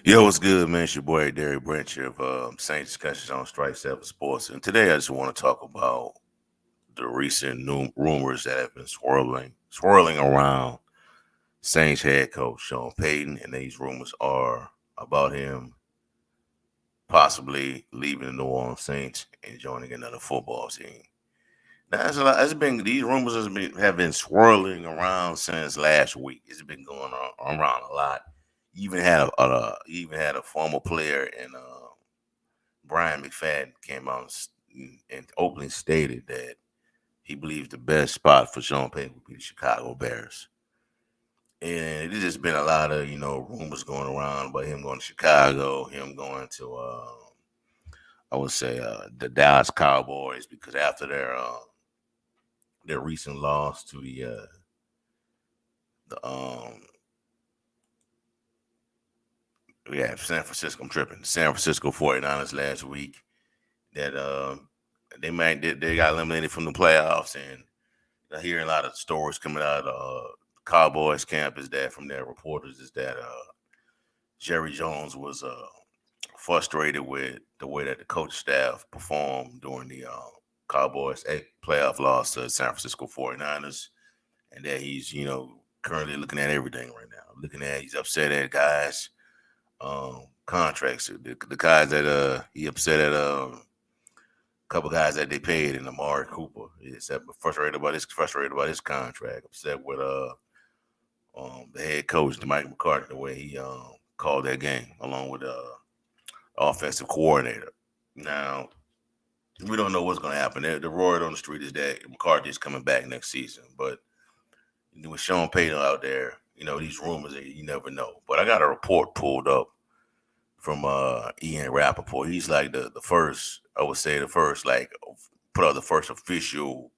Yo, what's good, man? It's your boy Derry Branch of Saint Discussions on Strike 7 Sports. And today I just want to talk about the recent new rumors that have been swirling around Saints head coach Sean Payton. And these rumors are about him possibly leaving the New Orleans Saints and joining another football team. Now, these rumors have been swirling around since last week. It's been going on around a lot. Even had a former player in Brian McFadden came out and openly stated that he believes the best spot for Sean Payton would be the Chicago Bears. And there's just been a lot of rumors going around about him going to Chicago, him going to I would say the Dallas Cowboys because after their recent loss to the San Francisco. I'm tripping. The San Francisco 49ers last week that they got eliminated from the playoffs, and I hear a lot of stories coming out of Cowboys camp is that from their reporters is that Jerry Jones was frustrated with the way that the coach staff performed during the Cowboys playoff loss to the San Francisco 49ers, and that he's currently looking at everything right now. He's upset at guys contracts. The guys that he upset at a couple guys that they paid in Amari Cooper. He's frustrated about his contract. Upset with the head coach, Mike McCarthy, the way he called that game, along with offensive coordinator. Now we don't know what's going to happen. The word on the street is that McCarthy is coming back next season, but with Sean Payton out there, these rumors you never know. But I got a report pulled up from Ian Rappaport. He's like the first, I would say the first, like put out the first official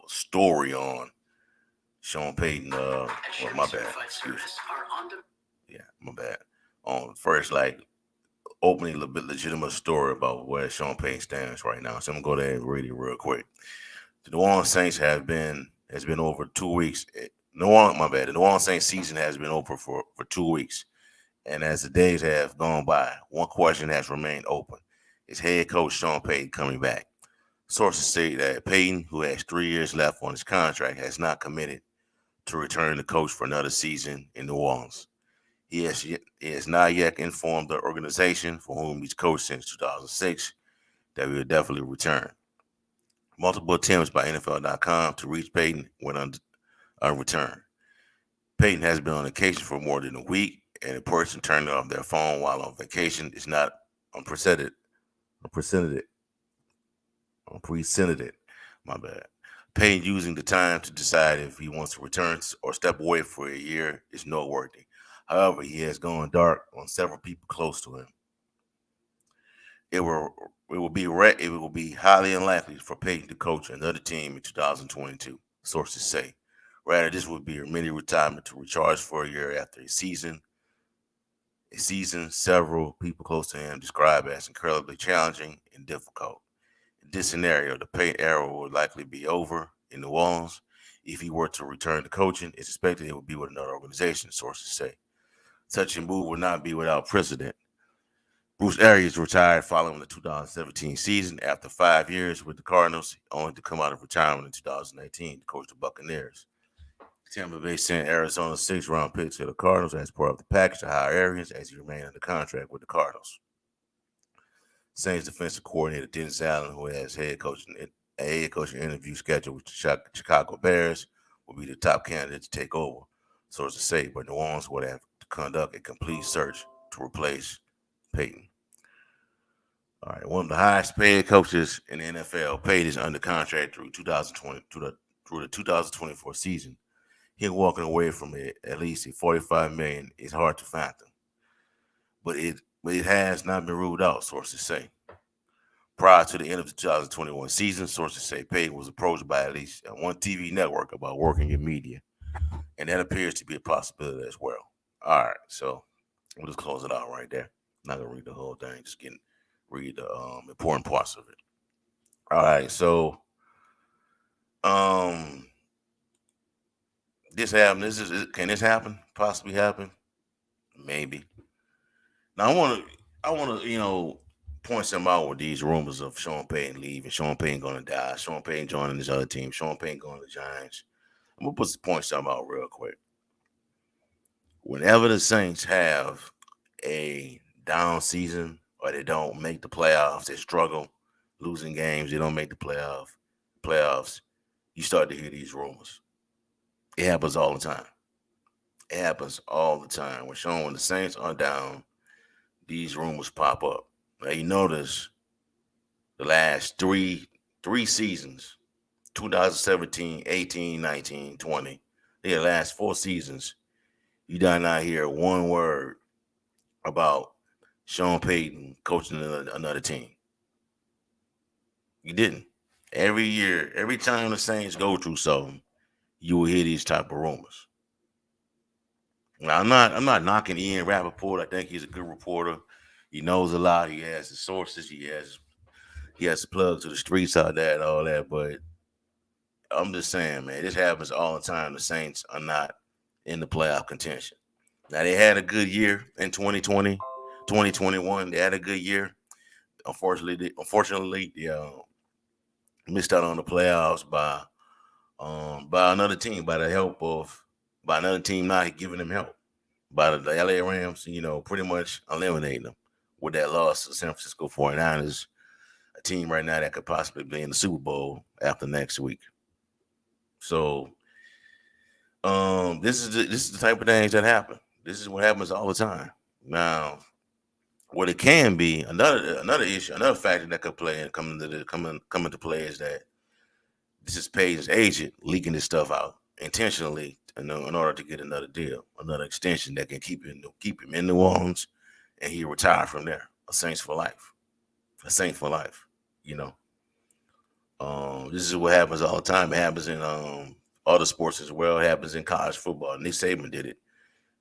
story on Sean Payton. My bad. Excuse me. Yeah, my bad. On first, like opening a little bit legitimate story about where Sean Payton stands right now. So I'm gonna go there and read it real quick. The New Orleans Saints has been over 2 weeks. The New Orleans Saints season has been over for 2 weeks. And as the days have gone by, one question has remained open. Is head coach Sean Payton coming back? Sources say that Payton, who has 3 years left on his contract, has not committed to return to coach for another season in New Orleans. He has not yet informed the organization, for whom he's coached since 2006, that he will definitely return. Multiple attempts by NFL.com to reach Payton went unreturned. Payton has been on vacation for more than a week, and a person turning off their phone while on vacation is not unprecedented. Unprecedented. Unprecedented. My bad. Payton using the time to decide if he wants to return or step away for a year is noteworthy. However, he has gone dark on several people close to him. It will be highly unlikely for Payton to coach another team in 2022. Sources say. Rather, this would be a mini retirement to recharge for a year after a season. A season several people close to him describe as incredibly challenging and difficult. In this scenario, the Payton era would likely be over in New Orleans. If he were to return to coaching, it's expected it would be with another organization, sources say. Such a move would not be without precedent. Bruce Arians retired following the 2017 season after 5 years with the Cardinals, only to come out of retirement in 2019 to coach the Buccaneers. Tampa Bay sent Arizona's sixth-round pick to the Cardinals as part of the package to hire Arians as he remained under contract with the Cardinals. Saints defensive coordinator Dennis Allen, who has a head coaching interview scheduled with the Chicago Bears, will be the top candidate to take over, sources say, but New Orleans would have to conduct a complete search to replace Payton. All right, one of the highest paid coaches in the NFL, Payton is under contract through 2020 through the 2024 season. Him walking away from it at least a $45 million is hard to fathom, but it has not been ruled out. Sources say. Prior to the end of the 2021 season, sources say Payton was approached by at least one TV network about working in media, and that appears to be a possibility as well. All right, so we'll just close it out right there. I'm not gonna read the whole thing, just read the important parts of it. All right, so um this happened. Can this happen? Possibly happen? Maybe. Now I want to point some out with these rumors of Sean Payton leaving, Sean Payton going to die, Sean Payton joining this other team, Sean Payton going to the Giants. I'm gonna point some out real quick. Whenever the Saints have a down season or they don't make the playoffs, they struggle losing games, they don't make the playoffs, you start to hear these rumors. It happens all the time. It happens all the time. When the Saints are down, these rumors pop up. Now you notice the last three seasons, 2017, 18, 19, 20, the last 4 seasons, you did not hear one word about Sean Payton coaching another team. You didn't. Every year, every time the Saints go through something, you will hear these type of rumors. Now, I'm not knocking Ian Rappaport. I think he's a good reporter. He knows a lot. He has the sources. He has plugs to the streets out there and all that. But I'm just saying, man, this happens all the time. The Saints are not in the playoff contention. Now they had a good year in 2020, 2021. They had a good year. Unfortunately, they missed out on the playoffs by another team, by another team not giving them help. By the LA Rams, pretty much eliminating them with that loss to San Francisco 49ers, a team right now that could possibly be in the Super Bowl after next week. So this is the type of things that happen. This is what happens all the time. Now, what it can be another issue, another factor that could play and come into play is that this is Payton's agent leaking this stuff out intentionally in order to get another deal, another extension that can keep him in New Orleans, and he retire from there. A Saints for life, a Saint for life. You know, this is what happens all the time. It happens in other sports as well. It happens in college football. Nick Saban did it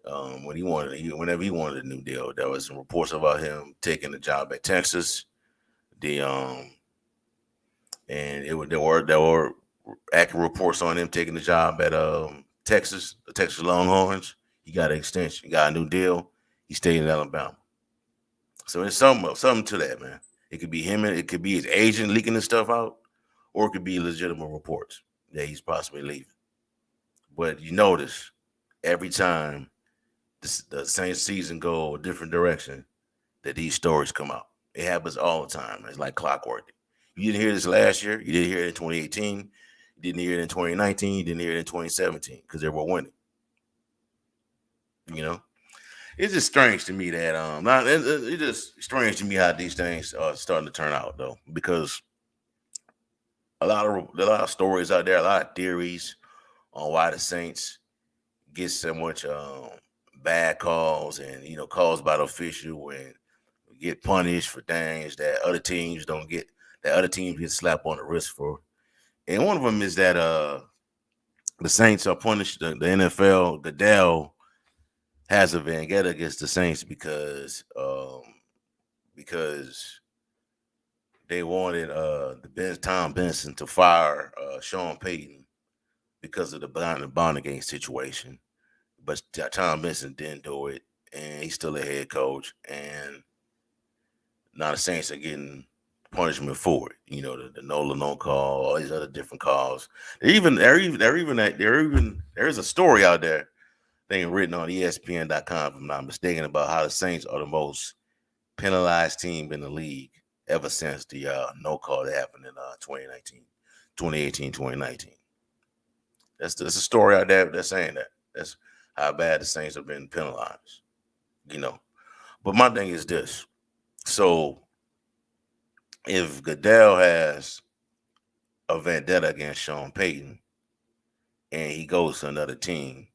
whenever he wanted a new deal. There was some reports about him taking the job at Texas. The and there were accurate reports on him taking the job at Texas, the Texas Longhorns. He got an extension, got a new deal. He stayed in Alabama. So there's something to that, man. It could be him, and it could be his agent leaking this stuff out, or it could be legitimate reports that he's possibly leaving. But you notice every time the Saints season go a different direction, that these stories come out. It happens all the time. It's like clockwork. You didn't hear this last year. You didn't hear it in 2018. You didn't hear it in 2019. You didn't hear it in 2017 because they were winning. It's just strange to me that it's just strange to me how these things are starting to turn out though, because there are a lot of stories out there, a lot of theories on why the Saints get so much bad calls and calls by the official and get punished for things that other teams don't get, that other teams get slapped on the wrist for. And one of them is that the Saints are punished. The NFL, Goodell has a vendetta against the Saints because they wanted Tom Benson to fire Sean Payton because of the Bonnigan situation, but Tom Benson didn't do it, and he's still a head coach, and now the Saints are getting punishment for it. The no call, all these other different calls. There's a story out there, thing written on ESPN.com, if I'm not mistaken, about how the Saints are the most penalized team in the league ever since the no call that happened in 2018, 2019. That's a story out there that's saying that. That's how bad the Saints have been penalized. But my thing is this. So if Goodell has a vendetta against Sean Payton and he goes to another team,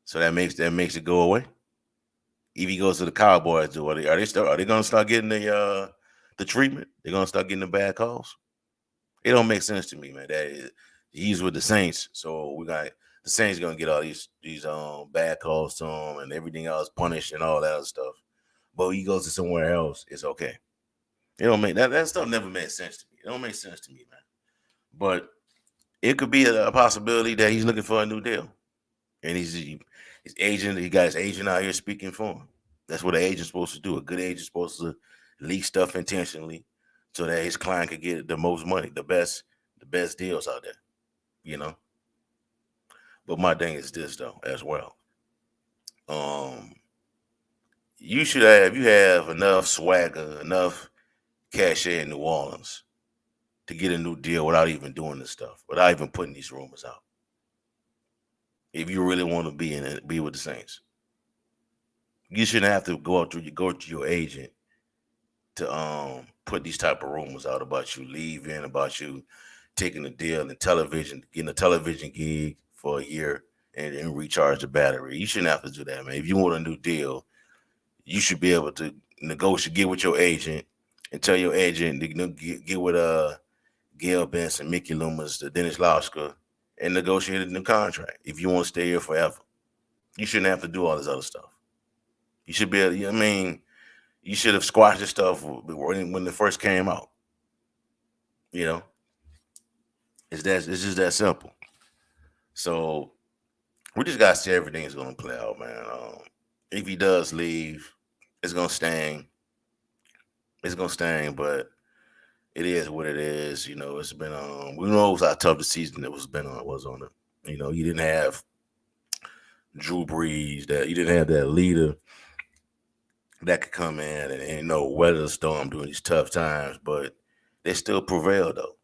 so that makes it go away. If he goes to the Cowboys, are they going to start getting the treatment? They're going to start getting the bad calls. It don't make sense to me, man. He's with the Saints, so we got the Saints going to get all these bad calls to him and everything else, punished and all that other stuff. But he goes to somewhere else, it's okay. It don't make that stuff never made sense to me. It don't make sense to me, man. But it could be a possibility that he's looking for a new deal, and his agent, he got his agent out here speaking for him. That's what an agent's supposed to do. A good agent's supposed to leak stuff intentionally so that his client could get the most money, the best deals out there, you know. But my thing is this though, as well. Um, you have enough swagger, enough cachet in New Orleans to get a new deal without even doing this stuff, without even putting these rumors out. If you really want to be with the Saints, you shouldn't have to go to your agent to put these type of rumors out about you leaving, about you taking a deal in television, getting a television gig for a year and recharge the battery. You shouldn't have to do that, man. If you want a new deal, you should be able to negotiate, get with your agent, and tell your agent to get with Gail Benson, Mickey Loomis, the Dennis Lauska, and negotiate a new contract if you want to stay here forever. You shouldn't have to do all this other stuff. You should be able. I mean, you should have squashed this stuff when it first came out. You know, it's just that simple. So we just gotta see everything's gonna play out, man. If he does leave, it's gonna sting. It's gonna sting, but it is what it is. You know, it's been we know how tough the season it was on it. You know, you didn't have Drew Brees, that you didn't have that leader that could come in and you know weather the storm during these tough times, but they still prevailed though.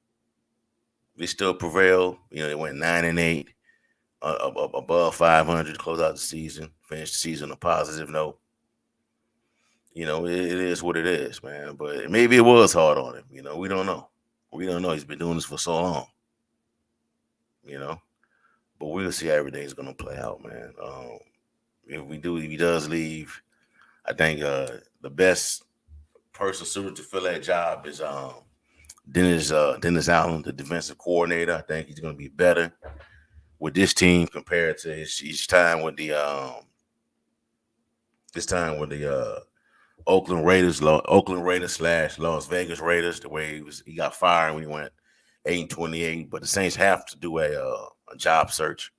They still prevailed. You know, they went 9-8, above 500 to close out the season, finish the season on a positive note. You know, it is what it is, man. But maybe it was hard on him. You know, we don't know. We don't know. He's been doing this for so long. You know, but we'll see how everything's gonna play out, man. If he does leave, I think the best person suited to fill that job is Dennis Allen, the defensive coordinator. I think he's gonna be better with this team compared to his time with the Oakland Raiders slash Las Vegas Raiders. The way he got fired when he went 8-28. But the Saints have to do a job search.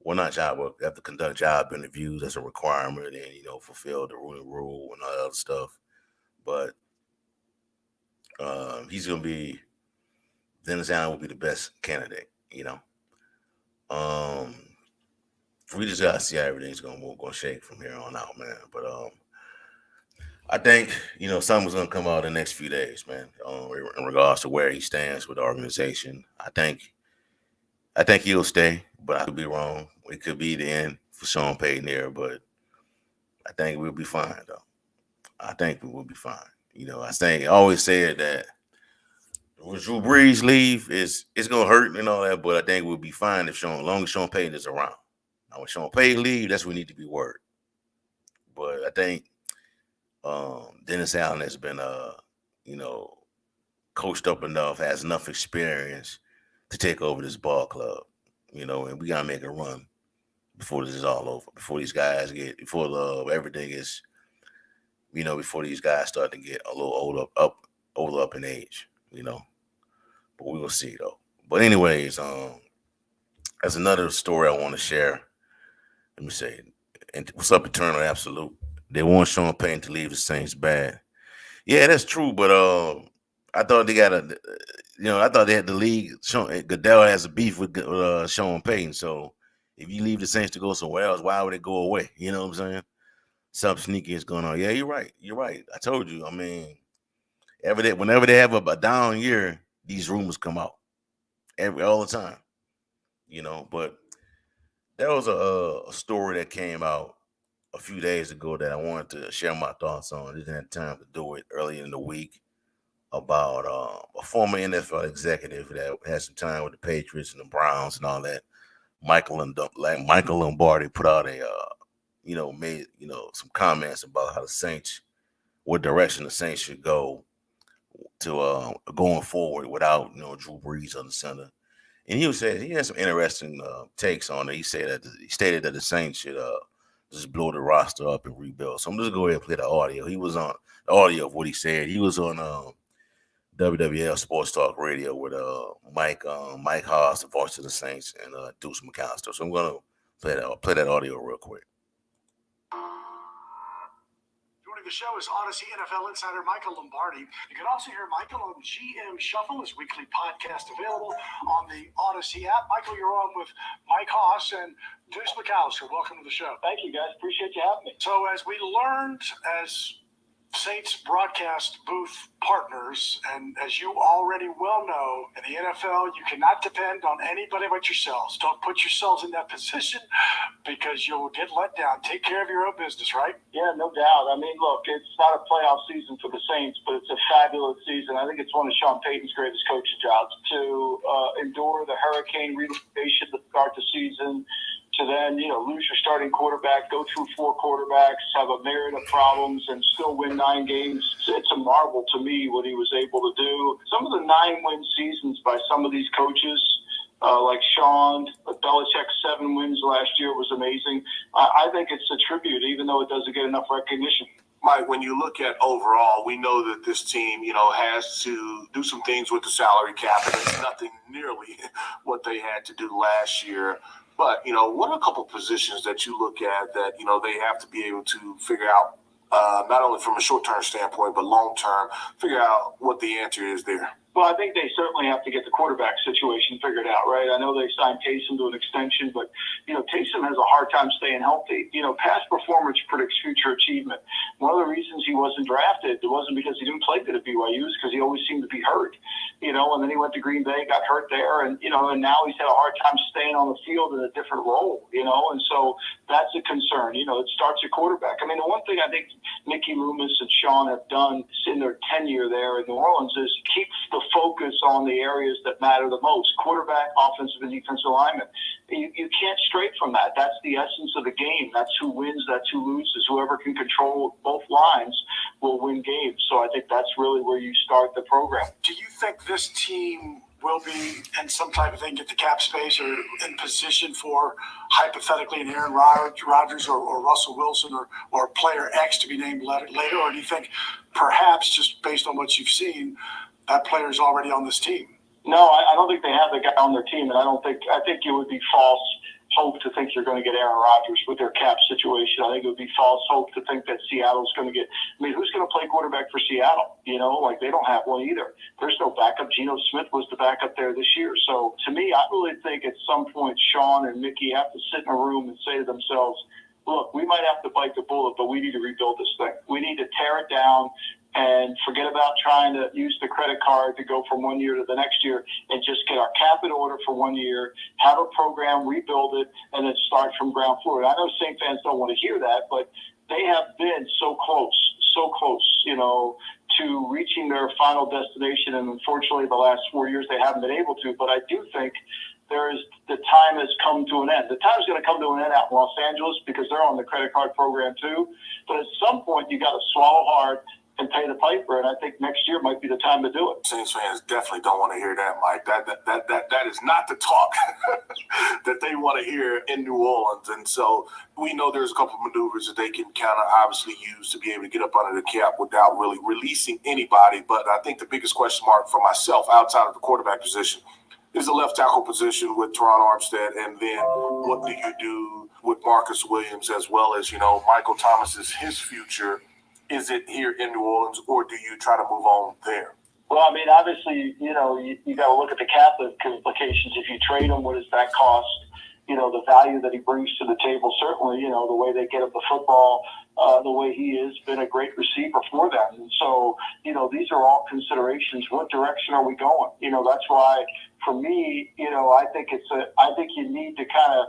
Well, not job work. They have to conduct job interviews as a requirement, and fulfill the rule and all that other stuff. But he's gonna be Dennis Allen will be the best candidate. Um, we just gotta see how everything's gonna shake from here on out, man. But I think something's gonna come out in the next few days, man. In regards to where he stands with the organization, I think he'll stay, but I could be wrong. It could be the end for Sean Payton there, but I think we'll be fine though. I think we will be fine. I always said that when Drew Brees leave, it's gonna hurt and all that, but I think we'll be fine as long as Sean Payton is around. Now when Sean Payton leave, that's when we need to be worried. But I think Dennis Allen has been coached up enough, has enough experience to take over this ball club. And we gotta make a run before this is all over. Before these guys everything is, before these guys start to get a little older up in age. But we will see though. But anyways, that's another story I want to share. Let me say, and what's up, Eternal Absolute? They want Sean Payton to leave the Saints bad. Yeah, that's true. But I thought they got I thought they had the league. Goodell has a beef with Sean Payton. So if you leave the Saints to go somewhere else, why would it go away? You know what I'm saying? Something sneaky is going on. Yeah, you're right. You're right. I told you. I mean, whenever they have a down year, these rumors come out all the time. But there was a story that came out a few days ago that I wanted to share my thoughts on. I didn't have time to do it early in the week about a former NFL executive that had some time with the Patriots and the Browns and all that. Michael Lombardi put out made some comments about how the Saints, what direction the Saints should go to going forward without Drew Brees on the center. And he had some interesting takes on it. He stated that the Saints should just blow the roster up and rebuild. So I'm just going to go ahead and play the audio. He was on the audio of what he said. He was on WWL Sports Talk Radio with Mike Haas, the voice of the Saints, and Deuce McAllister. So I'm going to play that audio real quick. the show is Odyssey NFL insider Michael Lombardi. You can also hear Michael on GM Shuffle, his weekly podcast available on the Odyssey app. Michael, you're on with Mike Haas and Deuce McAllister. Welcome to the show. Thank you, guys. Appreciate you having me. So as we learned as Saints broadcast booth partners, and as you already well know, in the NFL, you cannot depend on anybody but yourselves. Don't put yourselves in that position because you'll get let down. Take care of your own business, right? Yeah, no doubt. I mean, look, it's not a playoff season for the Saints, but it's a fabulous season. I think it's one of Sean Payton's greatest coaching jobs to endure the hurricane relocation to start the season, to then, lose your starting quarterback, go through 4 quarterbacks, have a myriad of problems, and still win 9 games. It's a marvel to me what he was able to do. Some of the 9-win seasons by some of these coaches, like Sean, Belichick's 7 wins last year was amazing. I think it's a tribute, even though it doesn't get enough recognition. Mike, when you look at overall, we know that this team, has to do some things with the salary cap, and it's nothing nearly what they had to do last year. But, what are a couple positions that you look at that, they have to be able to figure out, not only from a short-term standpoint, but long-term, figure out what the answer is there? Well, I think they certainly have to get the quarterback situation figured out, right? I know they signed Taysom to an extension, but, Taysom has a hard time staying healthy. Past performance predicts future achievement. One of the reasons he wasn't drafted, it wasn't because he didn't play good at BYU, it's because he always seemed to be hurt, and then he went to Green Bay, got hurt there, and now he's had a hard time staying on the field in a different role, and so that's a concern. It starts at quarterback. I mean, the one thing I think Mickey Loomis and Sean have done in their tenure there in New Orleans is keep the focus on the areas that matter the most: quarterback, offensive and defensive linemen. You can't stray from that. That's the essence of the game. That's who wins, that's who loses. Whoever can control both lines will win games. So I think that's really where you start the program. Do you think this team will be in some type of thing, get the cap space, or in position for hypothetically an Aaron Rodgers or Russell Wilson or player X to be named later? Or do you think perhaps, just based on what you've seen, that player is already on this team? No, I don't think they have the guy on their team, and I think it would be false hope to think you're going to get Aaron Rodgers with their cap situation. I think it would be false hope to think that Seattle's going to get. I mean, who's going to play quarterback for Seattle? They don't have one either. There's no backup. Geno Smith was the backup there this year. So to me, I really think at some point Sean and Mickey have to sit in a room and say to themselves, look, we might have to bite the bullet, but we need to rebuild this thing. We need to tear it down and forget about trying to use the credit card to go from one year to the next year, and just get our cap in order for 1 year, have a program, rebuild it, and then start from ground floor. And I know Saint fans don't want to hear that, but they have been so close, to reaching their final destination. And unfortunately, the last 4 years, they haven't been able to. But I do think the time has come to an end. The time is going to come to an end out in Los Angeles because they're on the credit card program too. But at some point, you got to swallow hard and pay the piper, and I think next year might be the time to do it. Saints fans definitely don't want to hear that, Mike. That is not the talk that they want to hear in New Orleans. And so we know there's a couple of maneuvers that they can kind of obviously use to be able to get up under the cap without really releasing anybody. But I think the biggest question mark for myself outside of the quarterback position is the left tackle position with Teron Armstead, and then what do you do with Marcus Williams, as well as, Michael Thomas's his future. Is it here in New Orleans, or do you try to move on there? Well, I mean, obviously, you got to look at the cap implications. If you trade him, what does that cost? The value that he brings to the table, certainly, the way they get him the football, the way he has been a great receiver for them. And so, these are all considerations. What direction are we going? That's why, for me, I think you need to kind of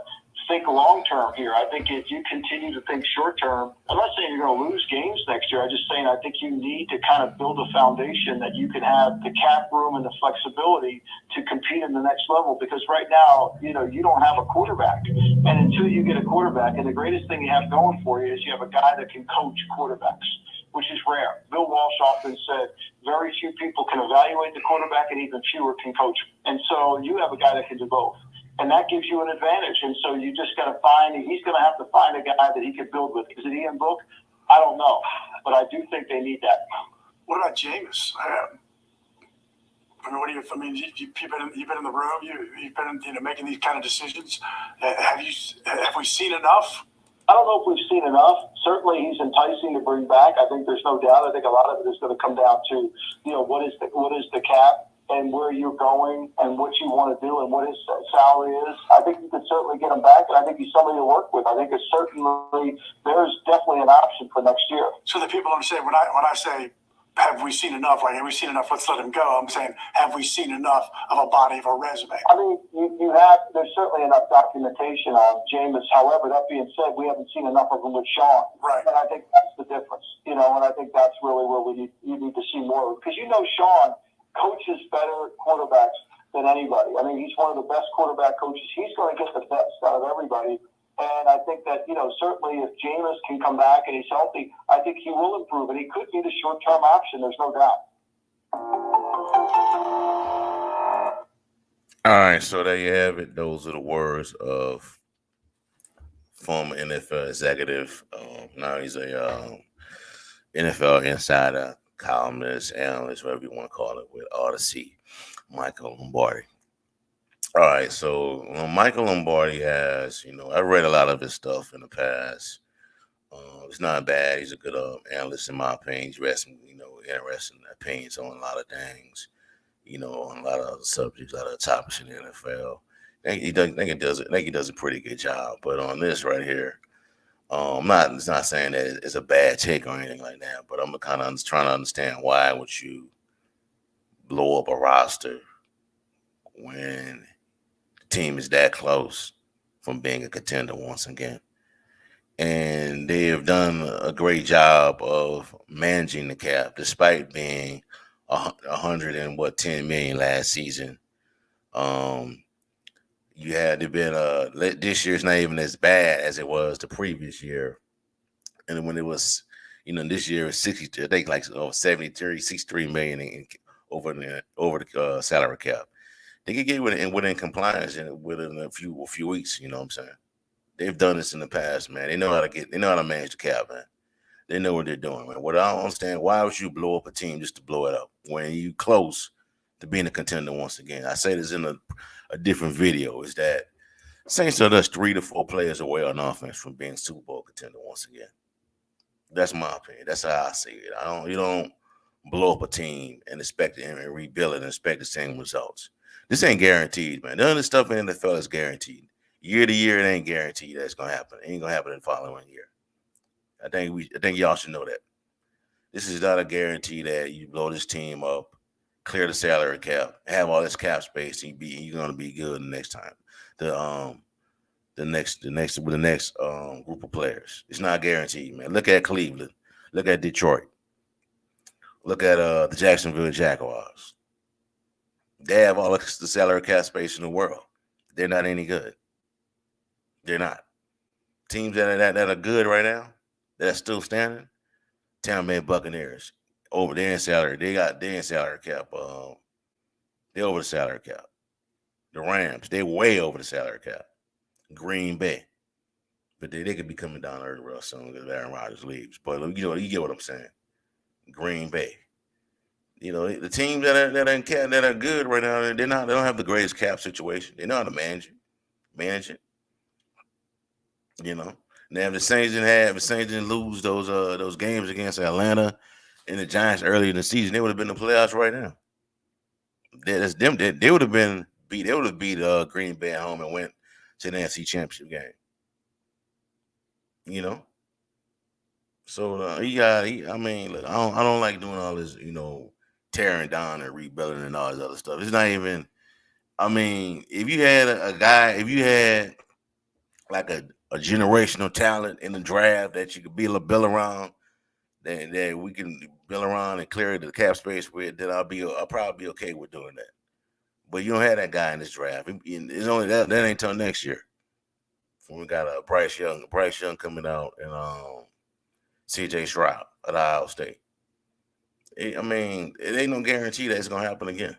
think long-term here. I think if you continue to think short-term, I'm not saying you're going to lose games next year. I'm just saying I think you need to kind of build a foundation that you can have the cap room and the flexibility to compete in the next level, because right now, you don't have a quarterback. And until you get a quarterback, and the greatest thing you have going for you is you have a guy that can coach quarterbacks, which is rare. Bill Walsh often said very few people can evaluate the quarterback and even fewer can coach him. And so you have a guy that can do both. And that gives you an advantage. And so you just got to he's going to have to find a guy that he can build with. Is it Ian Book? I don't know. But I do think they need that. What about Jameis? You've been in the room. You've been making these kind of decisions. Have we seen enough? I don't know if we've seen enough. certainly he's enticing to bring back. I think there's no doubt. I think a lot of it is going to come down to, what is the cap and where you're going and what you want to do and what his salary is. I think you could certainly get him back, and I think he's somebody to work with. I think there's definitely an option for next year. So the people understand when I say, have we seen enough? Like, have we seen enough? Let's let him go. I'm saying, have we seen enough of a body of a resume? I mean, you have. There's certainly enough documentation on Jameis. However, that being said, we haven't seen enough of him with Sean. Right. And I think that's the difference. And I think that's really where you need to see more of. Because Sean coaches better quarterbacks than anybody. I mean, he's one of the best quarterback coaches. He's going to get the best out of everybody. And I think that, certainly if Jameis can come back and he's healthy, I think he will improve. And he could be the short-term option. There's no doubt. All right, so there you have it. Those are the words of former NFL executive. Now he's a NFL insider, columnist, analyst, whatever you want to call it, with Odyssey, Michael Lombardi. All right, so Michael Lombardi has, I read a lot of his stuff in the past. It's not bad. He's a good analyst in my opinion. He's read some, interesting opinions on a lot of things, on a lot of other subjects, a lot of topics in the NFL. I think he does a pretty good job. But on this right here, it's not saying that it's a bad take or anything like that. But I'm kind of trying to understand why would you blow up a roster when team is that close from being a contender once again. And they have done a great job of managing the cap despite being 110 million last season. They've been this year's not even as bad as it was the previous year. And when it was, this year was 60, I think like 63 million over the salary cap. They could get within compliance within a few weeks. You know what I'm saying? They've done this in the past, man. They know how to manage the cap, man. They know what they're doing, man. What I don't understand, why would you blow up a team just to blow it up when you close to being a contender once again? I say this in a different video, is that Saints are just 3 to 4 players away on offense from being Super Bowl contender once again. That's my opinion. That's how I see it. You don't blow up a team and expect it and rebuild it and expect the same results. This ain't guaranteed, man. None of this stuff in the NFL is guaranteed. Year to year, it ain't guaranteed that it's gonna happen. It ain't gonna happen in the following year. I think y'all should know that. This is not a guarantee that you blow this team up, clear the salary cap, have all this cap space, and you're gonna be good the next time. The next group of players. It's not guaranteed, man. Look at Cleveland. Look at Detroit. Look at the Jacksonville Jaguars. They have all the salary cap space in the world. They're not any good. They're not. Teams that are good right now, that are still standing, Tampa Bay Buccaneers, over there in salary. They're in salary cap. They're over the salary cap. The Rams, they're way over the salary cap. Green Bay. But they could be coming down early real soon because Aaron Rodgers leaves. But you get what I'm saying. Green Bay. The teams that are good right now, they don't have the greatest cap situation. They know how to manage it. Now if the Saints didn't lose those games against Atlanta and the Giants early in the season, they would have been in the playoffs right now. That's them. They would have been beat. They would have beat Green Bay at home and went to the NFC Championship game. So look, I don't like doing all this, tearing down and rebuilding and all this other stuff. It's not even. If you had like a generational talent in the draft that you could build around, that we can build around and clear the cap space with, then I'll probably be okay with doing that. But you don't have that guy in this draft. It's only that ain't till next year. We got Bryce Young coming out, and C.J. Stroud at Ohio State. It ain't no guarantee that it's gonna happen again.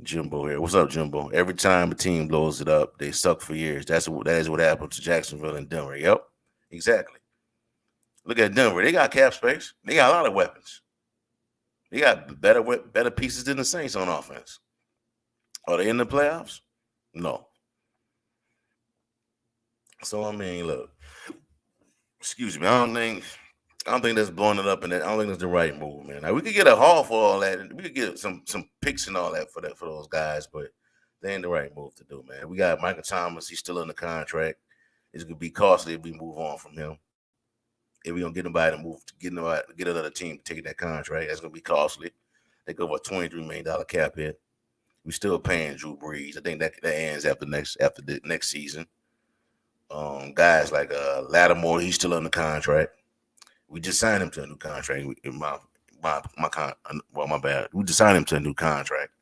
Jimbo here. What's up, Jimbo? Every time a team blows it up, they suck for years. That is what happened to Jacksonville and Denver. Yep, exactly. Look at Denver. They got cap space. They got a lot of weapons. They got better pieces than the Saints on offense. Are they in the playoffs? No. So look, excuse me, I don't think that's blowing it up, and I don't think that's the right move, man. Like, we could get a haul for all that, and we could get some picks and all that for those guys, but they ain't the right move to do, man. We got Michael Thomas; he's still in the contract. It's gonna be costly if we move on from him. If we don't get nobody to move, get another team taking that contract, that's gonna be costly. They go for a $23 million cap hit. We still paying Drew Brees. I think that ends after the next season. Guys like Lattimore, he's still on the contract. We just signed him to a new contract. My bad. We just signed him to a new contract.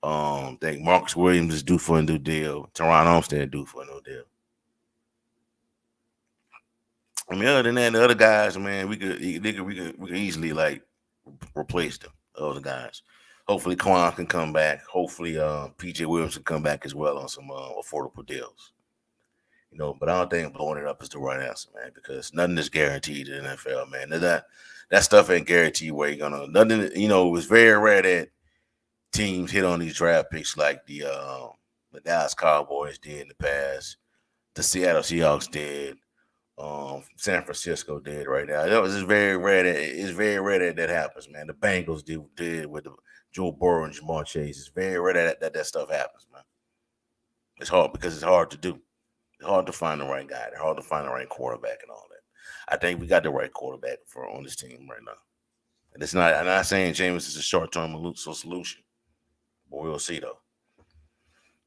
I think Marcus Williams is due for a new deal. Teron Armstead due for a new deal. I mean, other than that, the other guys, man, we could easily like replace them. Those guys. Hopefully, Quan can come back. Hopefully, PJ Williams can come back as well on some affordable deals. You know, but I don't think blowing it up is the right answer, man, because nothing is guaranteed in the NFL, man. That stuff ain't guaranteed where you're gonna nothing. You know, it was very rare that teams hit on these draft picks like the Dallas Cowboys did in the past, the Seattle Seahawks did, San Francisco did right now. It was just very rare that happens, man. The Bengals did with Joe Burrow and Jamar Chase. It's very rare that stuff happens, man. It's hard because it's hard to do. It's hard to find the right guy. It's hard to find the right quarterback and all that. I think we got the right quarterback on this team right now. And it's not. I'm not saying Jameis is a short-term solution, but we'll see though.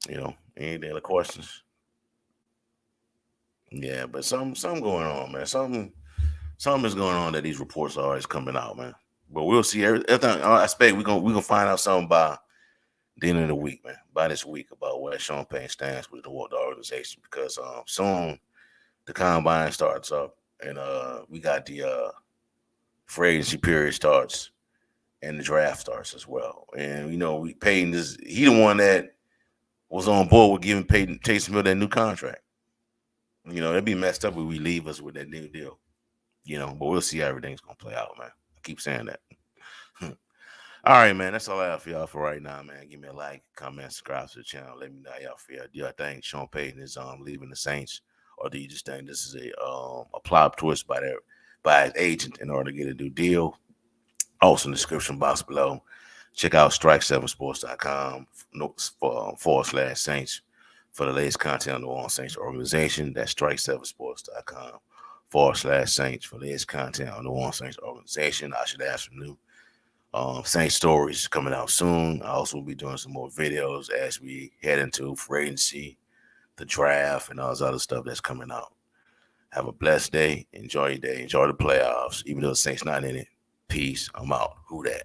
You know, any other questions? Yeah, but something going on, man. Something is going on that these reports are always coming out, man. But we'll see. Everything, I expect we're gonna find out something by the end of the week, man. By this week about where Sean Payton stands with the organization, because soon the combine starts up and we got the free agency period starts and the draft starts as well. And you know, Payton he the one that was on board with giving Taysom Hill that new contract. You know, it'd be messed up if we leave us with that new deal. You know, but we'll see how everything's gonna play out, man. I keep saying that. All right, man. That's all I have for y'all for right now, man. Give me a like, comment, subscribe to the channel. Let me know how y'all feel. Do y'all think Sean Payton is leaving the Saints, or do you just think this is a plot twist by his agent in order to get a new deal? Also in the description box below, check out strike7sports.com /Saints for the latest content on the New Orleans Saints organization. That's strike7sports.com /Saints for the latest content on the New Orleans Saints organization. I should have some new Saints stories coming out soon. I also will be doing some more videos as we head into free agency, the draft, and all this other stuff that's coming out. Have a blessed day. Enjoy your day. Enjoy the playoffs. Even though the Saints not in it. Peace. I'm out. Who that?